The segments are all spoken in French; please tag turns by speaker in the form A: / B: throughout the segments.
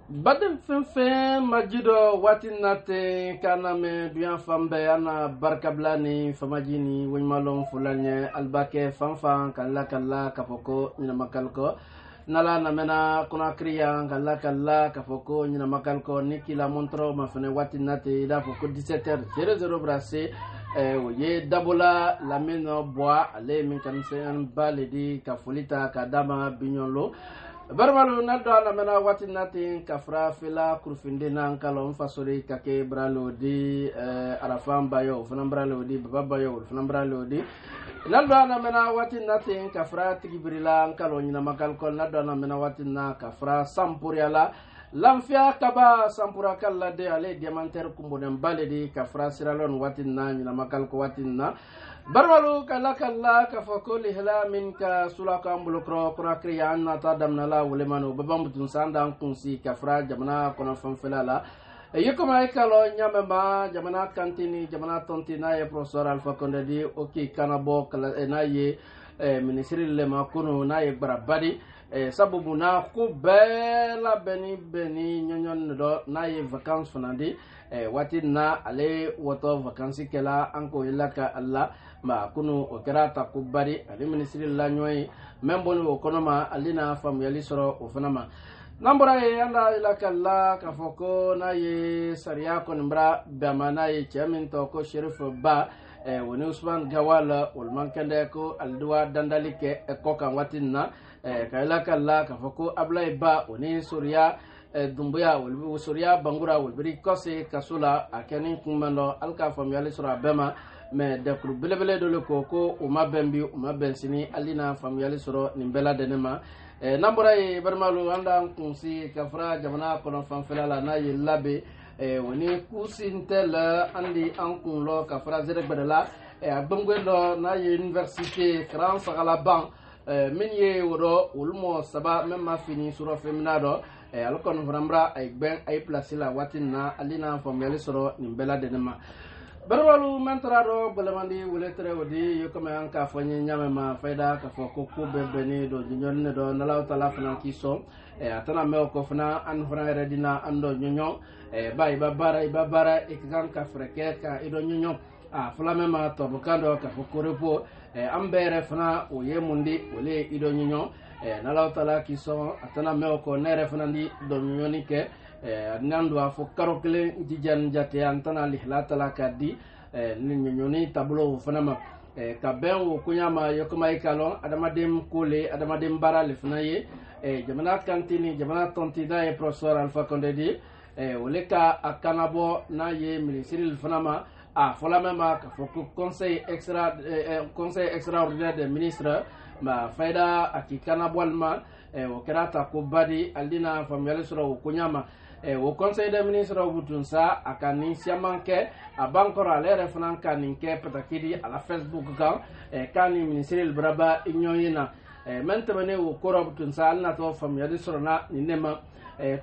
A: Badem fenfen majido watin nate kana me duyan fambe ana barkablani famajini wanymalon fulanye albake fanfan kalla kapoko nyina makalko nala namena kuna kriya kalla kapoko nyina makalko nikila montro mafene watin nate da foko 17h00 brasé ye dabola lameno bois ale min kan sen baledi kafolita kadama binyolo Barbalu nado na mena wati nati kafra fila kurfinde na nkalo mfasori kake bralo di arafam bayo funam bralo di baba bayo funam bralo di nado na mena wati nati kafra tigibrila nkalo nyina makal kol nado na mena wati na kafra sampuriala lamfia kaba sampura kala de ale diamanter kumbonem baledi kafra siralon wati na nyina makal ko wati na Barwalu kala kafako lihla minka sulaka ambulokro kura kriya annata damnala wulemano babambutun sanda kunsi kafra jamana kono fanfelala yekoma ekalo nyamema jamana kantini jamana tontina ye professeur Alpha Condé di oki kanabo kala na ye ministre lema kono na ye barabadi sabubu na ku bela beni nyonyon do na ye vacances fanandi wati na ale woto vacances kela anko ilaka Allah ma kunu okera takubari ali ministre la nyoy memboni okonoma alina famuyali soro ofanama nambora ye anda ilaka Allah kafoko na ye sariya konbra bamana ye chairman to ko Sheriff Ba woni Usman Gawala ulman kende ko aldua dandalike ko kan watinna kayla kala kafoko Ablay Ba woni Suriya Dumbuya wol Suriya Bangura wol biri kose kasula akeni kumando alka famuyali soro bema mais dekru belebele do le koko o mabembi o mabensini alina famuyali soro nimbela denema nambora e barmalu anda kunsi kafra jamana kono fanfelala na yilabe woni kusintel andi ankunlo kafra zerebedela agbengwelo na université grand sagala ban minye woro ulmo saba memma fini suro feminado alkon vrambra ay ben ay place la watina alina famuyali soro nimbela denema Barwalu mentrado belemandi wuletre wodi yokome anka fanyi nyame ma faida ka foko ko bebeni do nyonne do nalaw tala fana kiso atana me ko fana an fana redina ando nyonyo ba ibabara ikizan ka freke ka ido nyonyo fulame ma to bukando ka foko repo ambere fana o yemundi wole ido nyonyo nalaw tala kiso atana me ko nere fana ndi do nyoni ke nandu afo karokle jijan jate antana lihlata la kadi nyoni tablo fanama ka ben wo kunyama yokoma ikalon adamadem kole adamadem bara le fanaye jamana kantini jamana tontida e professeur Alpha Condé di oleka akanabo na ye ministre fanama fola mema ka foko conseil extraordinaire des ministres ma faida akikana bolma o kerata ko badi aldina famiyale soro kunyama au conseil des ministres au Boutunsa a kani siamanke a bankora ale refanan kaninke patakidi à la Facebook kan kani ministre il braba ignoyina maintenant au kora Boutunsa alna to famiyade sorona ninema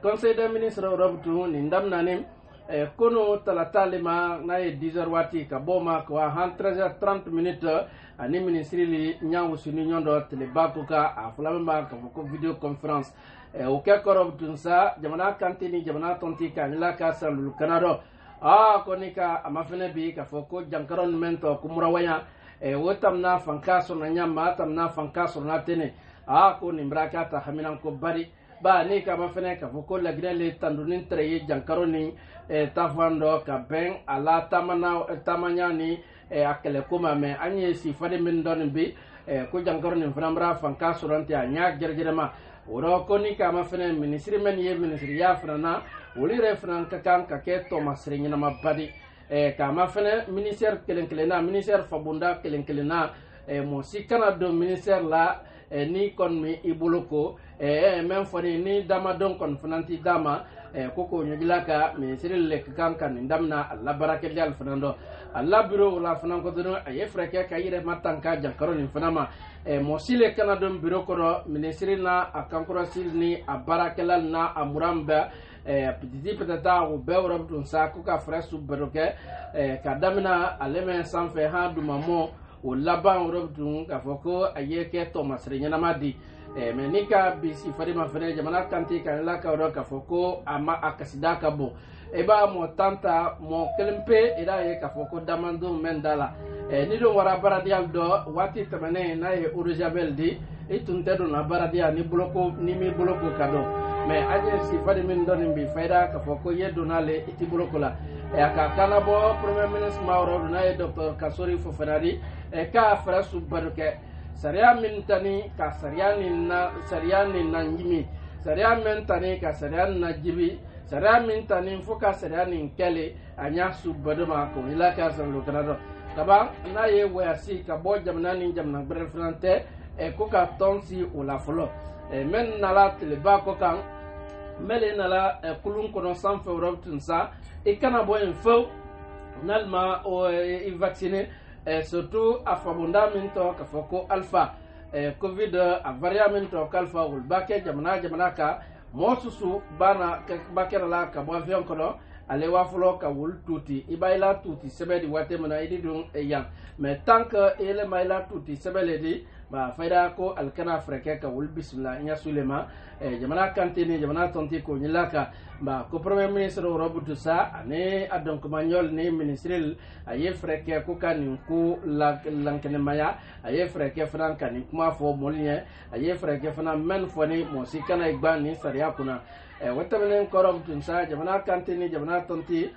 A: conseil des ministres au Butun nindamna nim kono talatalima na 10h wati ka boma ko 13h30 minutes ani ministre li nyangu sunu nyondo telebakuka a fulamba ka ko video conference o ke korob tunsa jamana kantini jamana tonti kanila ka salul kanado konika amafene bi ka foko jankaron mento kumura waya wotamna fankaso na nyama tamna fankaso na tene ko nimbraka ta haminan ko bari ba ni ka mafene ka foko la gnele tandunin treye jankaroni tafando ka ben ala tamanya ni akele kuma me anye si fade min don bi ko jankaroni frambra fankaso ranti anya gergerema woro koni kama fene ministri men ye ministri ya frana woli refran kakan kake to masrinya na mabadi kama fene ministère kelenkelena ministère fabunda kelenkelena mo sikana do ministère la ni kon mi ibuloko men foni ni dama don kon fananti dama koko nyugilaka ministri le kakan kan ndamna alla barake dal fanando alla bureau la fanan ko dono ay freke kayire matanka jankaro ni fanama mosile kanadon bureau kono ministre na akankura silni abarakelal na amuramba petiti petata o bewra butun sa ko ka fresu beroke kadamina aleme sanfe ha dumamo o laban robtun ka foko ayeke to masre nyana madi mais ni ka bisi farima fene jamana kanti kan la ka ro ka foko ama akasida ka bo e ba mo tanta mo kelempe ida ye ka foko damando mendala ni do wara baradial do wati tamane na e urujabel di itunte do na baradia ni bloko ni mi bloko kado mais aje si fadi min don bi fayda ka foko yeddo nale iti bloko la aka kana bo premier ministre Mauro na e docteur Kasori Fofanari ka fra subbaruke sariya min tani ka sariya ni na njimi sariya min tani ka sariya na jibi sariya min tani fo ka sariya ni kele anya subbaduma ko ila ka san lo kanado kaba na ye wayasi ka bo jamna ni jamna brel frante ko ka tonsi o la folo men nala teleba ko kan mele nala kulun kono san fe robtunsa e kana bo en fo nalma o e vacciner surtout a fabundamento ka foko alpha covid a variamento kalfa ul bake jamana ka mosusu bana bakera la ka bo avion kono ale wafulo ka wul tuti ibayla tuti sebedi wate mana idi dun yan mais tant que ele mayla tuti sebele di ba fayda ko alkana freke ka wul bismillah nya sulema jamana kantini jamana tonti ko nyilaka ba ko premier ministre robutu sa ane adon ko magnol ni ministrel aye freke ko kan ko lankene maya aye freke franka ni kuma fo molien aye freke fana men foni mo sikana igbani sariya kuna watamenen korom tunsa jamana kantini jamana tonti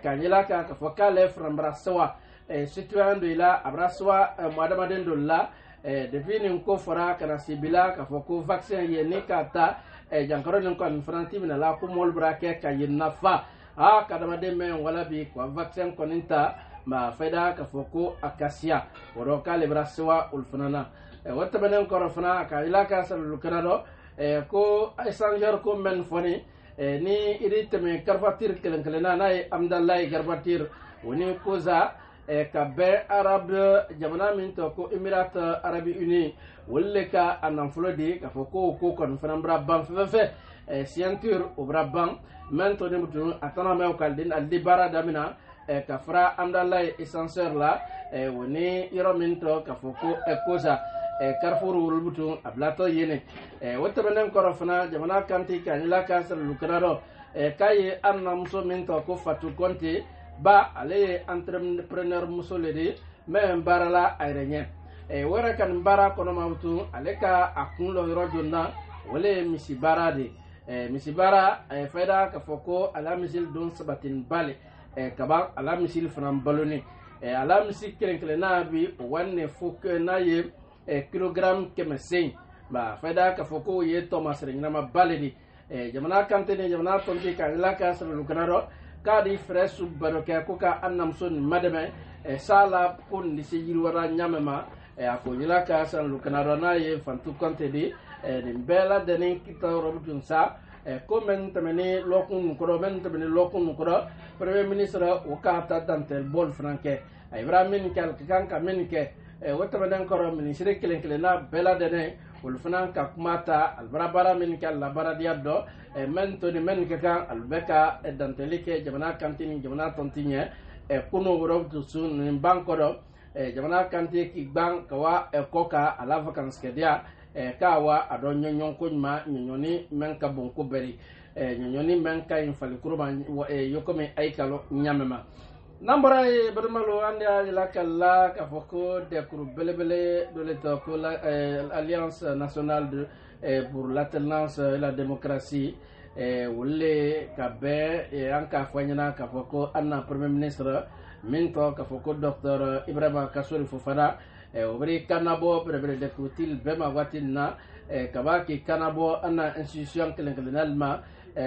A: kanyilaka ka fokale frambra sawa citoyen de la abraswa madama den la depuis nin ko fora kana sibila ka foko vaccin ye ni kata jankaro nin ko franti mina la ko mol brake ka yinna fa kadama de men wala bi ko vaccin koninta ma feda ka foko akasia woro kale braswa ulfanana watamenen korofana ka ilaka sallu kanado ko échangeur ko men foni ni iriteme garbatir kelenkelena nay amdallah garbatir woni koza ka be arab jamana min to ko emirat arabi uni wolle ka anan flodi ka foko ko kon frambra ban fefe scienture o brabban men to demutun atana me ko aldin aldi bara damina ka fra amdallah échangeur la woni iro min to ka foko koza Carrefour wulbutu ablato yene wotabenen korofna jamana kanti kanila kasar lukraro kaye anna muso min to ko fatu konti ba ale entrepreneur muso ledi men barala ayrenye wora kan bara kono mawtu ale ka akunlo rojonna wole misibara de misibara fayda ka foko ala misil don sabatin bale kaba ala misil fram baloni ala misil kelenkelena bi wanne foko na ye kilogramme keme sen ba fayda ka foko ye Thomas renama baledi jamana kantene jamana tonti ka la ka sulu kanaro ka di fresu baroke ko ka annam son madame sala kon di sejiri wara nyamema ako yila ka sulu kanaro na ye fantu konte di ni bela denen kitoro robutun sa komen tamene lokun ko men tamene lokun ko premier ministre o ka ta dantel bol franke ibrahim kal kan ka menike watabadan koro ministre kelen bela dene ulfana ka kumata albarabara min ka labara diado men to ni men ka albeka dantelike jamana kantini jamana tontinye kuno woro sun ni banko do jamana kanti ki bank kawa koka ala vacances kedia kawa ado nyonyon kunma nyonyoni men ka bonko beri nyonyoni men ka infali kurba yokome aikalo nyamema nambara bermalo anda lakalla ka foko de kur belebele de l'état pour l'Alliance nationale pour l'alternance et la démocratie wolle ka be anka fanyana ka foko anna premier ministre minto ka foko docteur Ibrahima Kasori Fofana obri kanabo prebre de kutil bema watinna kabaki kanabo anna institution kelenkelenalma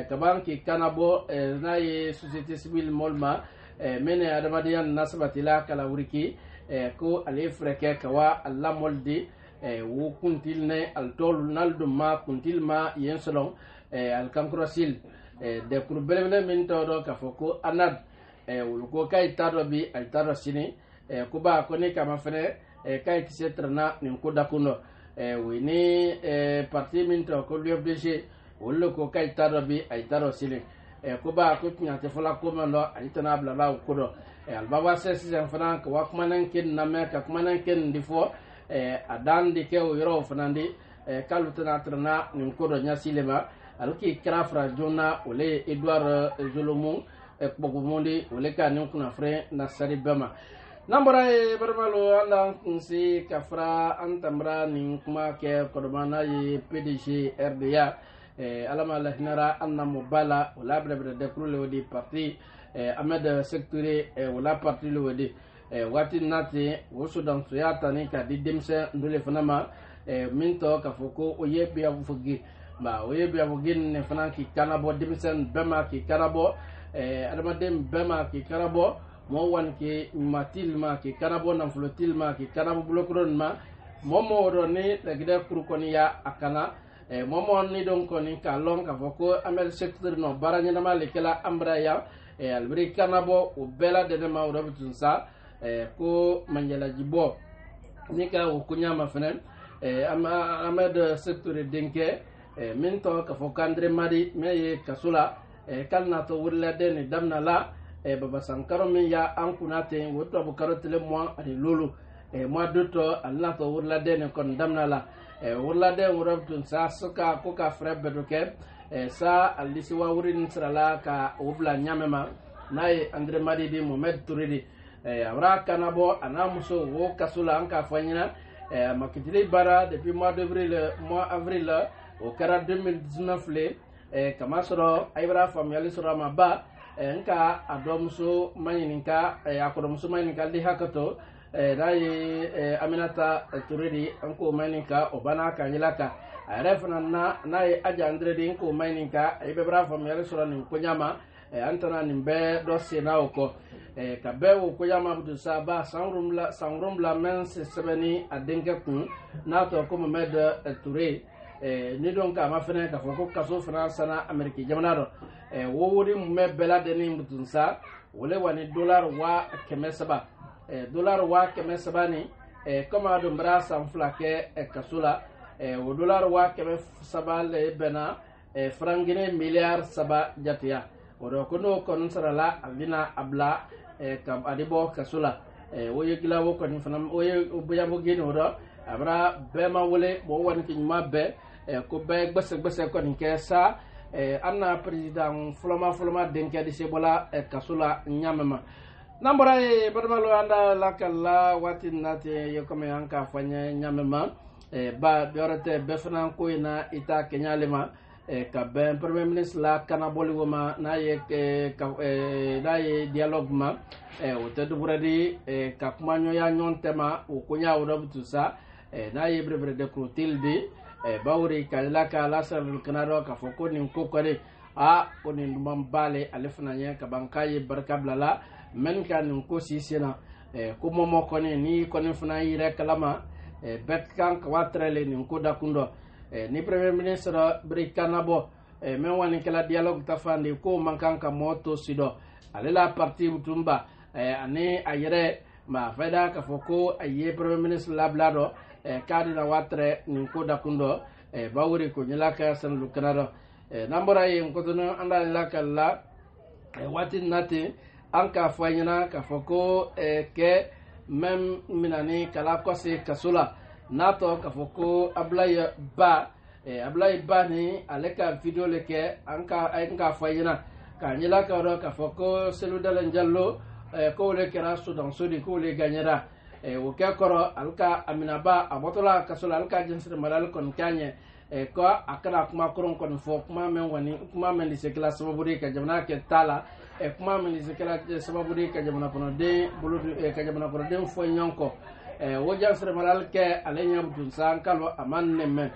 A: kabanki kanabo na ye société civile molma mene adamadiyan nasbatila kala wuriki ko ale freke kawa alla moldi wo kuntil ne al tol naldum ma kuntil ma yen selon al kankrosil de kurbele min to do ka foko anad wul ko kay tado bi ay tado sini ko ba ko ni kama fene kay tisetrana nin ko dakuno wini parti min to ko l'UFDG wul ko kay tado bi ay tado sini ko ba ko tinya te fala ko man lo ay tanabla la ko do al baba sesi en fana ko wakmanan ken na me ka kumanan ken difo adan di ke yoro fanandi kalu tana trana nin kodo nyasilema alki krafra jona ole Edouard Zolomu ekbogumondi ole ka nin kuna fre na sari bama nambara e barmalo anda nsi kafra antamra nin kuma ke kodmana ye PDG RDA alama la hinara anna mobala wala brebre de krule wodi parti Ahmed Sectouré wala parti le wodi wati nati woso dan soyata ni ka di demse ndole fanama minto ka foko oye biya fugi ba oye biya fugi ne fana ki kanabo demsen bema ki kanabo adama dem bema ki kanabo mo wan ki matilma ki kanabo nan flotilma ki kanabo blokron ma momo do ni dagida kurukoni ya akana momo ni don koni ka lon ka foko Ahmed Sectouré no baranya na male kala ambraya albri kanabo o bela de ma o sa ko manjala jibo ni ka o kunya ma fenen Ahmed Sectouré denke min to ka fo kandre mari me kasula kalna to wurla de ni damna la baba sankaro min ya an kunate woto bu karotele mo ari lolu mo doto alna to wurla de ni kon damna la wurla de wurabtun sa suka ko ka frebe doke sa alisi wa wurin srala ka obla nyamema nay André Mari di Mohamed Touré awra kanabo anamuso wo kasula anka fanyina makitili bara depuis mois avril au kara 2019 le kama soro aybra famiyali soro ma ba nka adomso mayininka akodomso mayininka di hakato nay Aminata Touré anko mayininka obana kanyilaka arefna nay aja André di anko mayininka aybra famiyali soro ni kunyama antana nimbe do senao ko kabewo ko yama abdu saba sangrum la men se sebeni adenke kun nato ko Mohamed Touré ni donc ma fene ka foko kaso France na Amerique jamanaro wo wori me bela de ni mutunsa wole wani dollar wa kemesaba dollar wa kemesaba ni kama do mbra san flake kasula wo dollar wa kemesaba le bena frangine milliard saba jatiya odo kono kon sarala alina abla kam adibo kasula woye gila wo kon fanam woye buya bo gene odo abra bema wole bo won ki mabbe ko be gbese kon ke sa anna president fulama denke di sebola kasula nyamama nambara badmalo anda lakalla watinate yokome anka fanya nyamama ba biorate befnan ko ina ita kenyalema ka ben premier ministre la kanaboli woma na ye dialogue ma o te dubradi ka kumanyo ya nyontema o kunya o rabtu sa na ye brebre de crotildi bawri ka la ka la sar kanado ka foko ni kokore a oni ndum bale alefna nya ka bankaye barkablala men kan ko sisena ko momo koni ni koni fna yire kalama bet kan ka watrele ni ko dakundo ni premier ministre brikanabo men wani kala dialogue tafandi ko mankan ka moto sido alela parti butumba ani ayere ma faida ka foko aye premier ministre lablado kadi na watre ni ko dakundo bawuri ko nyilaka san lukanado nambara yin ko tono anda lakalla watin nati anka fanyina ka foko ke mem minani kala kosi kasula nato ka foko Ablaye Ba ni aleka video leke anka fayina ka nyila ka ro ka foko selu dalen jallo ko le kera Sudan sudi ko le ganyera o ke koro alka Aminaba abotola kasula alka jinsir malal kon kanye ko akana kuma koron kon fo kuma men wani kuma men di sekla saburi ka jamna ke tala kuma men di sekla saburi ka jamna pono de bulu ka jamna pono de fo nyonko wo jansir malal ke alenya butun san kalo aman nemme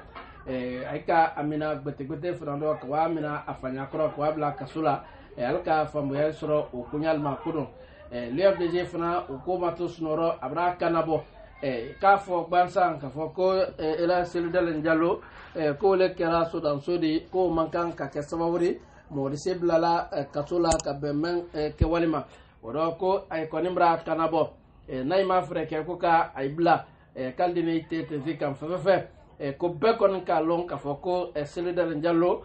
A: aika Amina gbete frando ko Amina afanya kro ko abla kasula alka fambo yesro o kunyal makudo le FDG fana o ko mato snoro abra kanabo ka fo bansan ka fo ko ela seludal njallo ko le kera Sudan sudi ko mankan ka ke sabawri mo de seblala kasula ka bemen ke walima odo ko ay konimra kanabo nayma freke ko ka ay bla kaldini tete zikam fefe ko bekon ka lon ka foko seludal njallo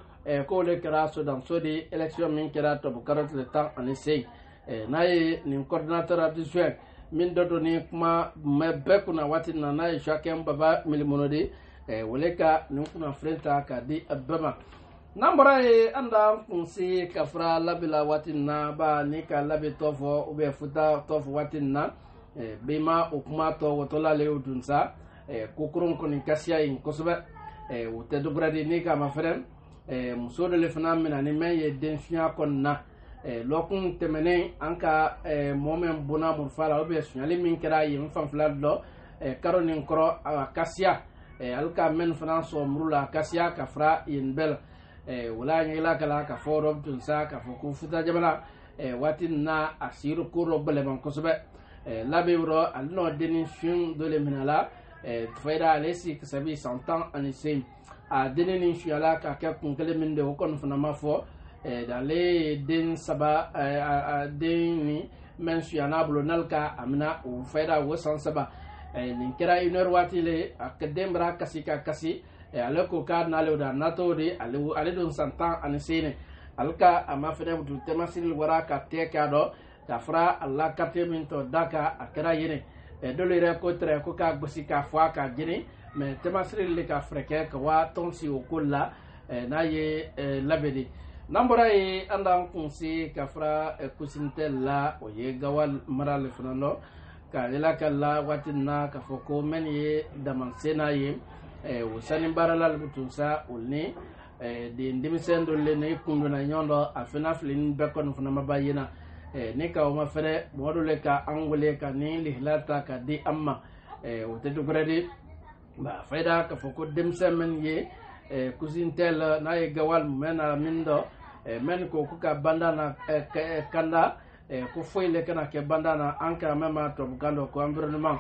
A: ko le kera Sudan sudi election min kera to bukarat le temps en sey naye ni coordinateur adjoint min dodo ni kuma me bekuna watina naye chacun baba milimonodi wole ka nin kuna frenta ka di abama nambara ye anda kunsi kafra labila watin na ba ni ka labi tofo ube futa tofo watin na bima ukuma to wotola le udunsa kukurun koni kasiya in kosobe wote dubradi ni ka mafrem muso de le fana mina ni men ye den fiya konna lokun temene anka momen bona murfala ube sunyali min kera yi mfanfla do karonin kro kasiya alka men fana so mrula kasiya kafra in bel wala nyela kala ka foro tunsa ka foku futa jabala watin na asiru kuro bele ban kosobe labe wuro alno denin shun dole minala faida alesi kasabi santan anisim a denin shuyala ka ka kunkele min de hokon fana mafo dale den saba deni men shuyana bulo nalka amna u faida wo san saba nin kira iner watile akadembra kasika kasi ale ko ka nale da nato de ale don santan anisine alka ama fere du temasil wara ka te ka do ka fra alla karte min to daka akara yene dole re ko tre ko ka gosi ka fwa ka jini me temasil le ka freke ka wa tonsi o kulla na ye labedi nambora e andan kunsi ka fra kusintella o ye gawal maral funano ka ila kala watinna ka foko men ye damansena ye wosani baralal butunsa ulni de ndimisen dolle ne kundu na nyondo afina flin bekon funa mabayina ne ka o mafere module ka angole ka ni lihlata ka di amma wote dugredi ba faida ka foko demsen men ye kusintel na ye gawal mena mindo men ko ka bandana kanda ko foyle kana ke bandana anka mema to bugando ko environnement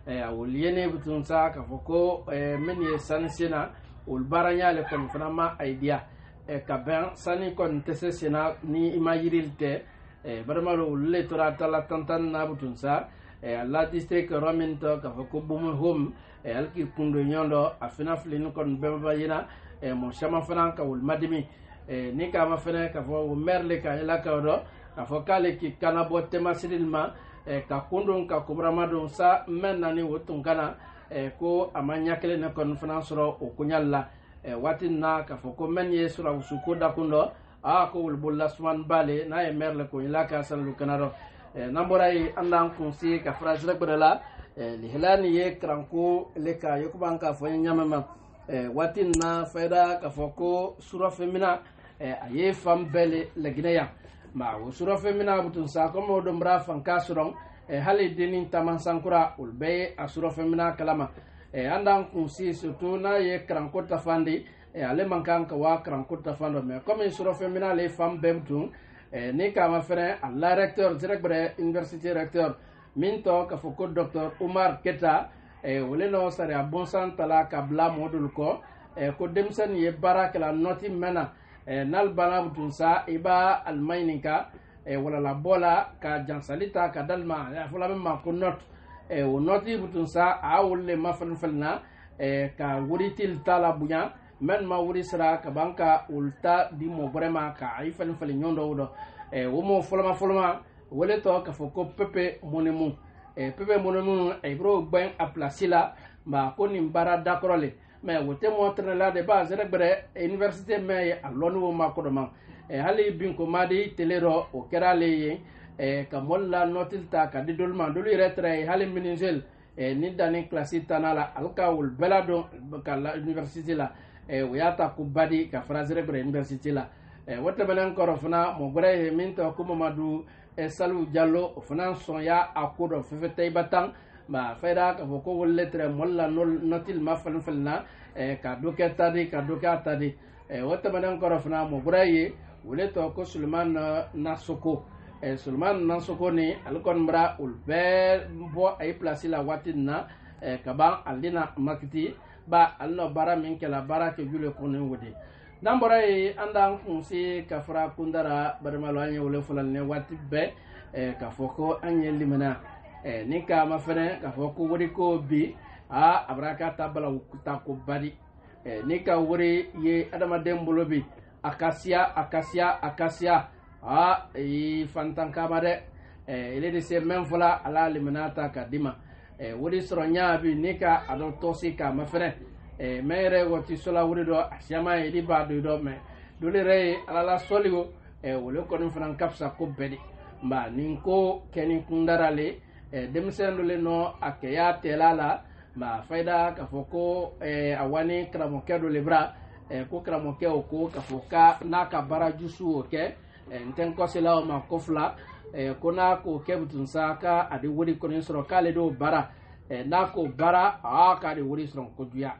A: awul yene butunsa ka foko men ye sansina ul baranya le kon fana idea ka ben sani kon tesesina ni imagirilte barmalo le tora tala tantan na butunsa la district rominto ka foko bum home alki kundo nyondo afina flin kon beba yina mo chama fana ka ul madimi ni ka ma fana ka fo merle ka ila ka do ka fo kale ki kana botte masidilma ka kundun ka kubrama don sa men nani wotun kana ko amanya kele ne kon fana soro o kunyalla watin na ka foko men ye sura usuko da kundo a ko wul bulla suman bale na e merle ko ila ka salu kanaro namboray andan kunsi ka frase rek bala li helani ye kranko le ka yokuban ka fo nyamama watin na faida ka foko sura femina aye fam bele le gineya ma usura femina butun sa ko mo do mbra fanka suron hali dinin taman sankura ulbe asura femina kalama andan kunsi surtout na ye kranko tafandi ale mankan ka wa kranko tafando me comme usura femina les femmes bemtun ni kama fere alla recteur direct bre université recteur minto ka foko docteur Oumar Keta wole no sare a bon santala ka bla modul ko ko demsen ye barakala noti mena nal bana butun sa iba almaininka wala la bola ka jansalita ka dalma ya fula ma ko not o noti butun sa a wolle mafal falna ka wuritil tala bunya men ma wuri sira ka banka ulta di mo vraiment ka ay fal nyondo wodo wo mo folma wole to ka foko pepe monemu pepe monemu e bro ben a placila ma ko ni bara dakrole mais wote mo la de base rek bre université mais a lonu ma ko do man hali bin ko madi telero o kerale ye ka molla notilta ka di dolman dolu retre hali minisel ni dani classe tanala alkawul belado ka la université la wiyata ko badi ka phrase rek bre université la wote belen ko rofna mo bre min to ko Mamadou Salou Diallo fana sonya akodo fefete batang ma fayda ka ko wolle tre molla notil ma falna ka doketa di ka dokata di wote belen ko rofna mo bre wole to ko Sulman Nasoko Sulman Nasoko ni alkon bra ulbe bo ay place la watina ka ban alina makiti ba alno bara min kala bara ke jule ko ne wodi nambara andan kunsi ka fara kundara barmalo anye wole fulal ne wati be ka foko anye limana ni ka ma fene ka foko wori ko bi a abraka tabala ta ko badi ni ka wori ye adama dembolo bi akasia fantan kamade ile de se men fola ala liminata ka dima wodi soro nyaabi nika ado tosi ka mafere mere woti sola wuri do asiama idi ba do me dole re ala soligo wole ko fana kapsa ko bedi mba nin ko keni kundarale demsendule no akeya telala ma faida ka foko awani kramo kedo lebra ko kramo ke o ko ka foka na ka bara jusu o ke nten ko sela o ma kofla ko na ko kebutun saka adi wuri ko ni soro kale do bara na ko bara a ka di wuri soro ko duya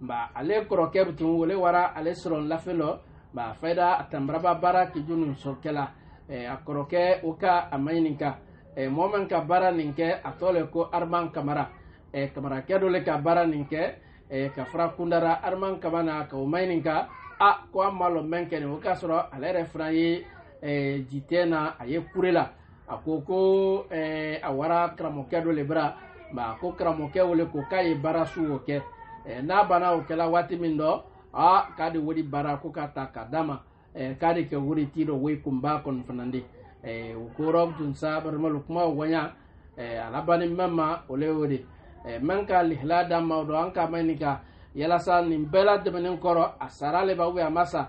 A: mba ale ko kebutun wole wara ale soro lafelo ba faida atambraba bara ki junun sokela akoroke uka amaininka momen ka bara ninke atole ko arman kamara kamara kedole ka bara ninke ka fra kundara arman kamana ka umaininka a ko amalo menke ni uka soro alere frayi jitena aye kurela akoko awara kramo kedole bra ba ko kramo wole ko kai bara suwoke na bana ukela wati mindo kadi wuri bara ko kata kadama kadi ke wuri tiro we kumba kon fanandi ukoro tun sabar malukma wanya alabani mama ole wuri manka lihla dama do anka manika yala san nimbela de menen koro asarale ba we amasa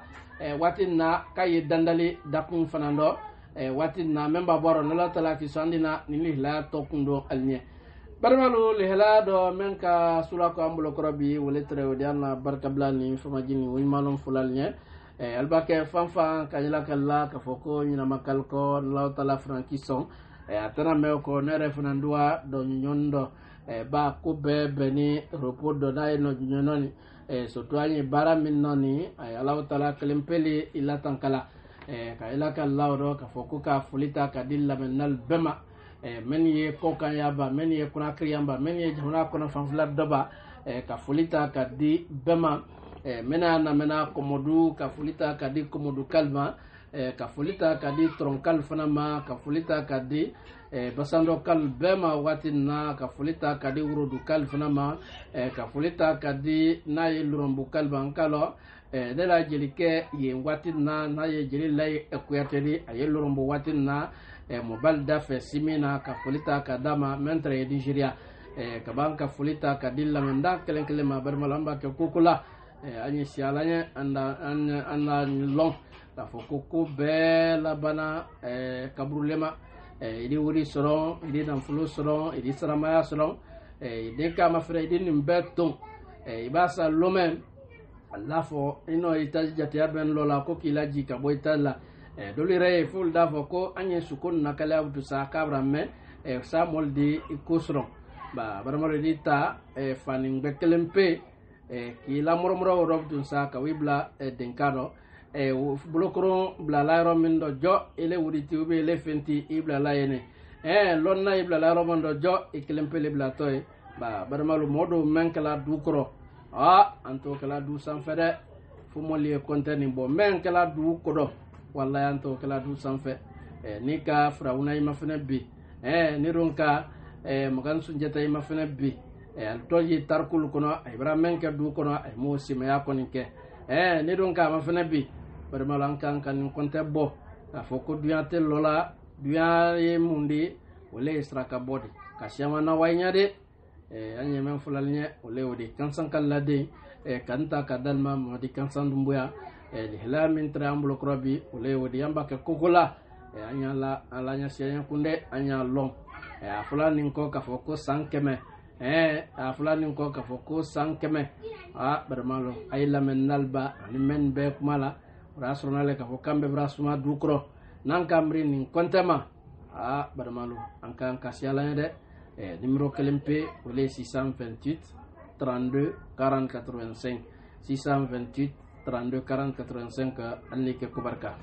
A: watinna kay dandali dakun fanando watinna memba boro nala tala ki sandina ni lihla tokundo alnye barmalu lihla do menka sulako ambulo korobi wole trewo diana barka blani fama jini wi malum fulalnya albake fanfa kanyala kala ka foko nyina makal ko law tala frankison atana me ko nere funandua do nyondo ba ko bebe ni report do dai no nyononi so to anyi bara min noni law tala klempeli ila tankala ka ila kala do ka foko ka fulita ka dilla menal bema men ye kokan yaba men ye kuna kriyamba men ye jona kuna fanflar doba ka fulita ka di bema mena na mena komodu ka fulita ka di komodu kalma ka fulita ka di tronkal fanama ka fulita ka di basando kal bema watina ka fulita ka di urudu kal fanama ka fulita ka di na ye lurumbu kalban kalo de la jelike ye watina na ye jeli lay ekuyateli ay lurumbu watina mobile dafe simina ka fulita ka dama mentre Nigeria ka banka fulita ka dilla menda kelen kelen ma barmalamba ke kukula anyi sialanya anda long la foko be la bana kabrulema idi wuri soron idi dan fulu soron idi saramaya soron idi kama fere idi nimbeton ibasa lomen alafo ino itaji jatia ben lola ko kilaji ka boitala dolire ful da foko anye sukun nakala abdu sa kabra me sa moldi ikusron ba barmaro dita fanin bekelempe ki la moromoro robdun sa ka wibla denkado blokoro bla lairo min do jo ele wuriti ube ele fenti ibla layene lonna ibla lairo mon do jo ikelempe le bla toy ba barmalo modo menkala dukro anto kala du sanfede fu molli konteni bo menkala du kodo wallahi anto kala du sanfe ni ka frauna ima fene bi ni ronka magan sunjeta ima fene bi al toji tarkul kono ibrahim ke du kono ay mo simaya koninke ni ronka ma fene bi barmalan kan kan konte bo afoko duante lola duaye mundi wole israka bodi kashama na waynya de anye men fulalnya wole wodi kansan kallade kanta kadalma modi kansan dumbuya hila min triangle krobi wole wodi yamba ke kokula anya la alanya sianya kunde anya long fulani ko ka foko sankeme fulani ko ka foko sankeme barmalo ay la men nalba ni men be kumala rasronale ka fokambe brasuma dukro nan kamri nin kontema barmalo ankan kasiala de numéro kelempe wole 628 32 40 85 628 32 40 85 anni ke kubarka